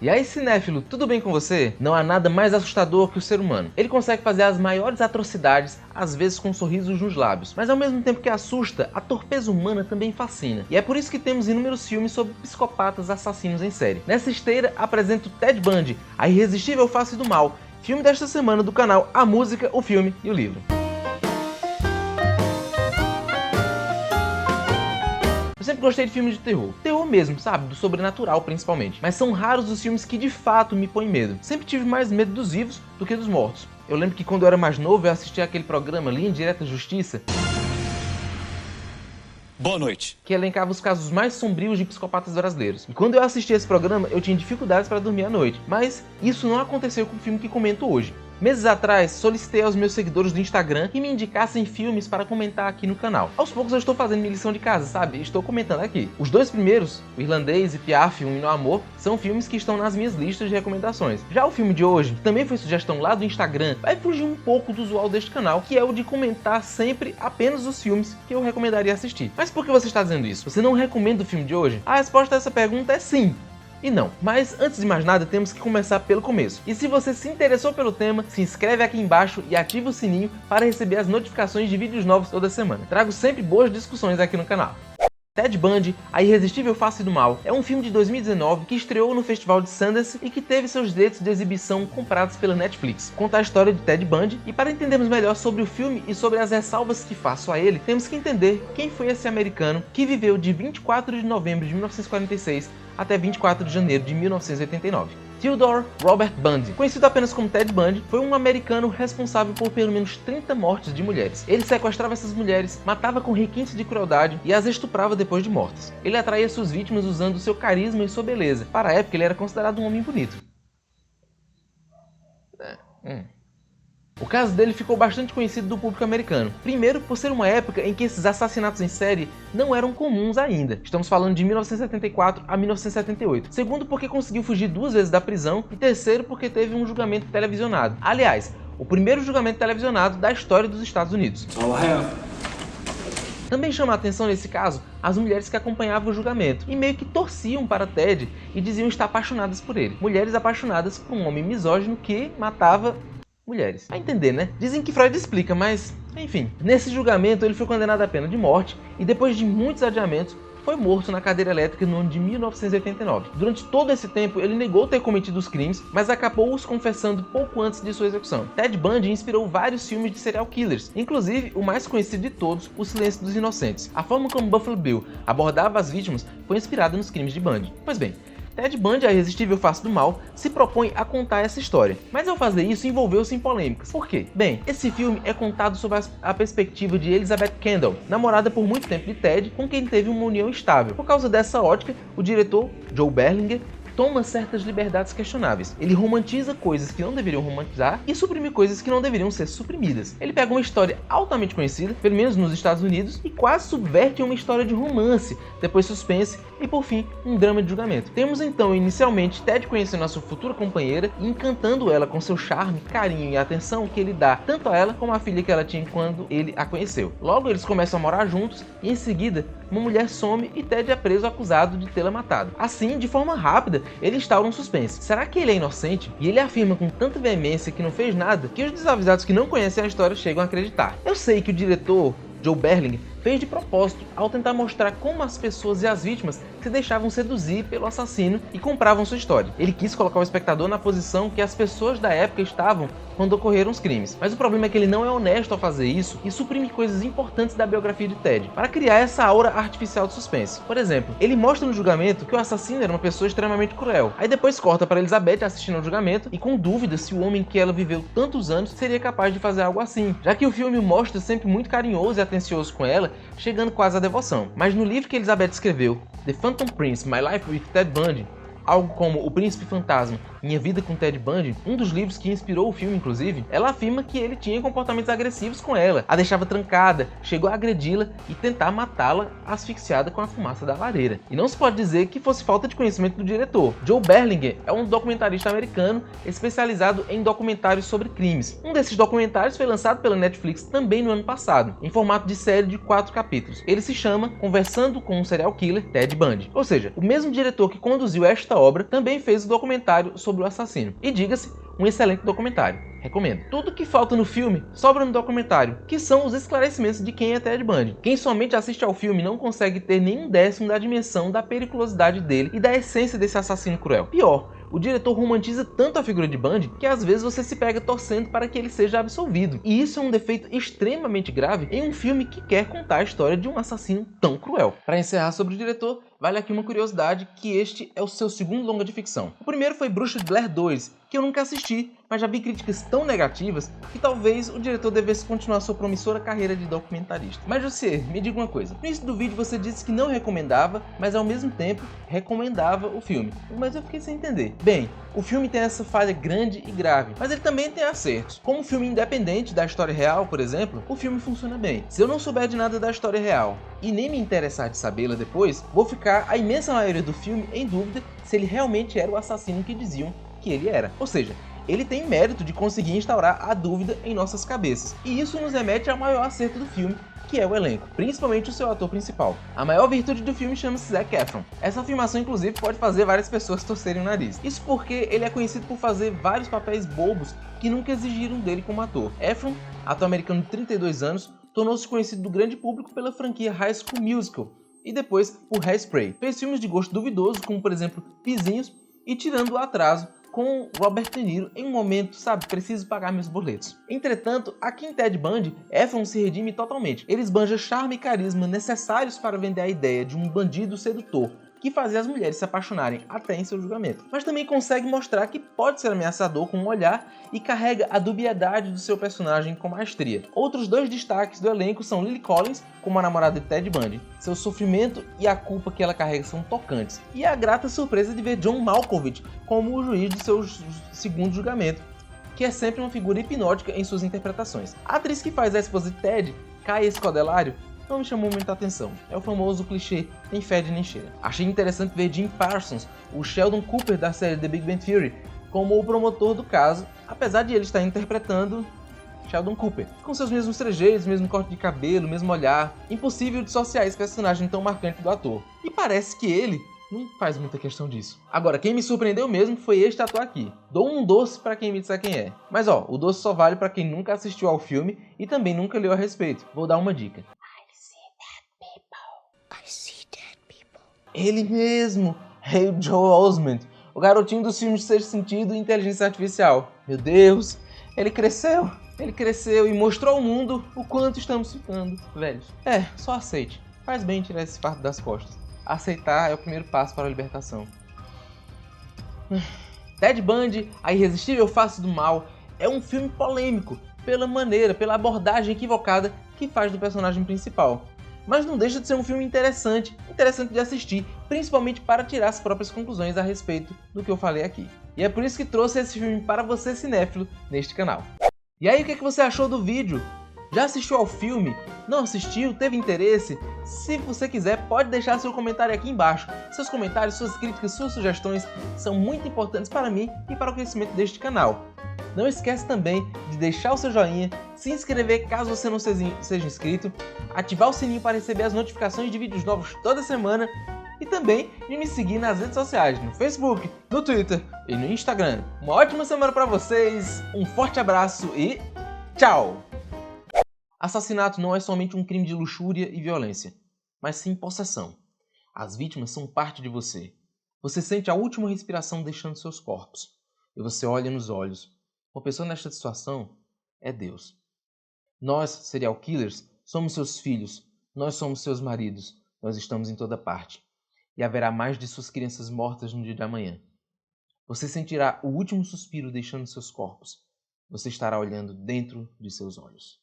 E aí, cinéfilo, tudo bem com você? Não há nada mais assustador que o ser humano. Ele consegue fazer as maiores atrocidades, às vezes com sorrisos nos lábios. Mas ao mesmo tempo que assusta, a torpeza humana também fascina. E é por isso que temos inúmeros filmes sobre psicopatas assassinos em série. Nessa esteira, apresento Ted Bundy, a irresistível face do mal, filme desta semana do canal A Música, o Filme e o Livro. Eu sempre gostei de filmes de terror. Terror mesmo, sabe? Do sobrenatural principalmente. Mas são raros os filmes que de fato me põem medo. Sempre tive mais medo dos vivos do que dos mortos. Eu lembro que quando eu era mais novo eu assistia aquele programa Linha Direta Justiça. Boa noite. Que elencava os casos mais sombrios de psicopatas brasileiros. E quando eu assisti esse programa, eu tinha dificuldades para dormir à noite. Mas isso não aconteceu com o filme que comento hoje. Meses atrás, solicitei aos meus seguidores do Instagram que me indicassem filmes para comentar aqui no canal. Aos poucos eu estou fazendo minha lição de casa, sabe? Estou comentando aqui. Os dois primeiros, O Irlandês e Piaf, Um Hino ao Amor, são filmes que estão nas minhas listas de recomendações. Já o filme de hoje, que também foi sugestão lá do Instagram, vai fugir um pouco do usual deste canal, que é o de comentar sempre apenas os filmes que eu recomendaria assistir. Mas por que você está dizendo isso? Você não recomenda o filme de hoje? A resposta a essa pergunta é sim. E não. Mas antes de mais nada, temos que começar pelo começo. E se você se interessou pelo tema, se inscreve aqui embaixo e ativa o sininho para receber as notificações de vídeos novos toda semana. Trago sempre boas discussões aqui no canal. Ted Bundy, A Irresistível Face do Mal, é um filme de 2019 que estreou no Festival de Sundance e que teve seus direitos de exibição comprados pela Netflix. Conta a história de Ted Bundy e para entendermos melhor sobre o filme e sobre as ressalvas que faço a ele, temos que entender quem foi esse americano que viveu de 24 de novembro de 1946 até 24 de janeiro de 1989. Theodore Robert Bundy, conhecido apenas como Ted Bundy, foi um americano responsável por pelo menos 30 mortes de mulheres. Ele sequestrava essas mulheres, matava com requintes de crueldade e as estuprava depois de mortas. Ele atraía suas vítimas usando seu carisma e sua beleza. Para a época, ele era considerado um homem bonito. O caso dele ficou bastante conhecido do público americano. Primeiro, por ser uma época em que esses assassinatos em série não eram comuns ainda. Estamos falando de 1974 a 1978. Segundo, porque conseguiu fugir 2 vezes da prisão. E terceiro, porque teve um julgamento televisionado. Aliás, o primeiro julgamento televisionado da história dos Estados Unidos. Também chama a atenção nesse caso as mulheres que acompanhavam o julgamento e meio que torciam para Ted e diziam estar apaixonadas por ele. Mulheres apaixonadas por um homem misógino que matava mulheres. Vai entender, né? Dizem que Freud explica, mas enfim. Nesse julgamento ele foi condenado à pena de morte e depois de muitos adiamentos foi morto na cadeira elétrica no ano de 1989. Durante todo esse tempo ele negou ter cometido os crimes, mas acabou os confessando pouco antes de sua execução. Ted Bundy inspirou vários filmes de serial killers, inclusive o mais conhecido de todos, O Silêncio dos Inocentes. A forma como Buffalo Bill abordava as vítimas foi inspirada nos crimes de Bundy. Pois bem, Ted Bundy, A Irresistível Face do Mal, se propõe a contar essa história. Mas ao fazer isso, envolveu-se em polêmicas. Por quê? Bem, esse filme é contado sob a perspectiva de Elizabeth Kendall, namorada por muito tempo de Ted, com quem teve uma união estável. Por causa dessa ótica, o diretor, Joe Berlinger, toma certas liberdades questionáveis. Ele romantiza coisas que não deveriam romantizar e suprime coisas que não deveriam ser suprimidas. Ele pega uma história altamente conhecida, pelo menos nos Estados Unidos, e quase subverte uma história de romance, depois suspense e, por fim, um drama de julgamento. Temos então, inicialmente, Ted conhecendo a sua futura companheira e encantando ela com seu charme, carinho e atenção que ele dá tanto a ela como à filha que ela tinha quando ele a conheceu. Logo, eles começam a morar juntos e, em seguida, uma mulher some e Ted é preso acusado de tê-la matado. Assim, de forma rápida, ele instaura um suspense. Será que ele é inocente? E ele afirma com tanta veemência que não fez nada que os desavisados que não conhecem a história chegam a acreditar. Eu sei que o diretor, Joe Berlinger, fez de propósito ao tentar mostrar como as pessoas e as vítimas se deixavam seduzir pelo assassino e compravam sua história. Ele quis colocar o espectador na posição que as pessoas da época estavam quando ocorreram os crimes. Mas o problema é que ele não é honesto ao fazer isso e suprime coisas importantes da biografia de Ted, para criar essa aura artificial de suspense. Por exemplo, ele mostra no julgamento que o assassino era uma pessoa extremamente cruel. Aí depois corta para Elizabeth assistindo ao julgamento e com dúvida se o homem que ela viveu tantos anos seria capaz de fazer algo assim, já que o filme mostra sempre muito carinhoso e atencioso com ela, chegando quase à devoção. Mas no livro que Elizabeth escreveu, The Phantom Prince, My Life with Ted Bundy, algo como O Príncipe Fantasma, Minha Vida com Ted Bundy, um dos livros que inspirou o filme inclusive, ela afirma que ele tinha comportamentos agressivos com ela, a deixava trancada, chegou a agredi-la e tentar matá-la asfixiada com a fumaça da lareira. E não se pode dizer que fosse falta de conhecimento do diretor. Joe Berlinger é um documentarista americano especializado em documentários sobre crimes. Um desses documentários foi lançado pela Netflix também no ano passado, em formato de série de 4 capítulos. Ele se chama Conversando com um Serial Killer, Ted Bundy. Ou seja, o mesmo diretor que conduziu esta obra também fez o documentário sobre o assassino. E diga-se, um excelente documentário. Recomendo. Tudo que falta no filme sobra no documentário, que são os esclarecimentos de quem é Ted Bundy. Quem somente assiste ao filme não consegue ter nem um décimo da dimensão da periculosidade dele e da essência desse assassino cruel. Pior, o diretor romantiza tanto a figura de Bundy que às vezes você se pega torcendo para que ele seja absolvido. E isso é um defeito extremamente grave em um filme que quer contar a história de um assassino tão cruel. Para encerrar sobre o diretor, vale aqui uma curiosidade que este é o seu segundo longa de ficção. O primeiro foi Bruxa de Blair 2, que eu nunca assisti, mas já vi críticas tão negativas que talvez o diretor devesse continuar sua promissora carreira de documentarista. Mas você, me diga uma coisa, no início do vídeo você disse que não recomendava, mas ao mesmo tempo recomendava o filme. Mas eu fiquei sem entender. Bem, o filme tem essa falha grande e grave, mas ele também tem acertos. Como um filme independente da história real, por exemplo, o filme funciona bem. Se eu não souber de nada da história real e nem me interessar de sabê-la depois, vou ficar a imensa maioria do filme em dúvida se ele realmente era o assassino que diziam que ele era. Ou seja, ele tem mérito de conseguir instaurar a dúvida em nossas cabeças. E isso nos remete ao maior acerto do filme, que é o elenco, principalmente o seu ator principal. A maior virtude do filme chama-se Zac Efron. Essa afirmação, inclusive, pode fazer várias pessoas torcerem o nariz. Isso porque ele é conhecido por fazer vários papéis bobos que nunca exigiram dele como ator. Efron, ator americano de 32 anos, tornou-se conhecido do grande público pela franquia High School Musical e depois por Hairspray. Fez filmes de gosto duvidoso, como por exemplo Vizinhos e Tirando o Atraso, com Robert De Niro em um momento, sabe, preciso pagar meus boletos. Entretanto, aqui em Ted Bundy, Efron se redime totalmente. Ele esbanja charme e carisma necessários para vender a ideia de um bandido sedutor, que fazia as mulheres se apaixonarem até em seu julgamento. Mas também consegue mostrar que pode ser ameaçador com um olhar e carrega a dubiedade do seu personagem com maestria. Outros dois destaques do elenco são Lily Collins, como a namorada de Ted Bundy. Seu sofrimento e a culpa que ela carrega são tocantes. E a grata surpresa de ver John Malkovich como o juiz do seu segundo julgamento, que é sempre uma figura hipnótica em suas interpretações. A atriz que faz a esposa de Ted, Kaia Scodelario, não me chamou muita atenção. É o famoso clichê, nem fede nem cheira. Achei interessante ver Jim Parsons, o Sheldon Cooper da série The Big Bang Theory, como o promotor do caso, apesar de ele estar interpretando Sheldon Cooper, com seus mesmos trejeitos, mesmo corte de cabelo, mesmo olhar. Impossível dissociar esse personagem tão marcante do ator. E parece que ele não faz muita questão disso. Agora, quem me surpreendeu mesmo foi este ator aqui. Dou um doce pra quem me disser quem é. Mas ó, o doce só vale pra quem nunca assistiu ao filme e também nunca leu a respeito. Vou dar uma dica. Ele mesmo, Hey Joe Osment, o garotinho dos filmes de Sexto Sentido e Inteligência Artificial. Meu Deus, ele cresceu e mostrou ao mundo o quanto estamos ficando velhos. Só aceite, faz bem tirar esse fardo das costas. Aceitar é o primeiro passo para a libertação. Ted Bundy, A Irresistível Face do Mal, é um filme polêmico pela maneira, pela abordagem equivocada que faz do personagem principal. Mas não deixa de ser um filme interessante de assistir, principalmente para tirar as próprias conclusões a respeito do que eu falei aqui. E é por isso que trouxe esse filme para você cinéfilo neste canal. E aí, o que você achou do vídeo? Já assistiu ao filme? Não assistiu? Teve interesse? Se você quiser, pode deixar seu comentário aqui embaixo. Seus comentários, suas críticas, suas sugestões são muito importantes para mim e para o crescimento deste canal. Não esquece também de deixar o seu joinha, se inscrever caso você não seja inscrito, ativar o sininho para receber as notificações de vídeos novos toda semana e também de me seguir nas redes sociais, no Facebook, no Twitter e no Instagram. Uma ótima semana para vocês, um forte abraço e tchau! Assassinato não é somente um crime de luxúria e violência, mas sim possessão. As vítimas são parte de você. Você sente a última respiração deixando seus corpos. E você olha nos olhos. Uma pessoa nesta situação é Deus. Nós, serial killers, somos seus filhos. Nós somos seus maridos. Nós estamos em toda parte. E haverá mais de suas crianças mortas no dia de amanhã. Você sentirá o último suspiro deixando seus corpos. Você estará olhando dentro de seus olhos.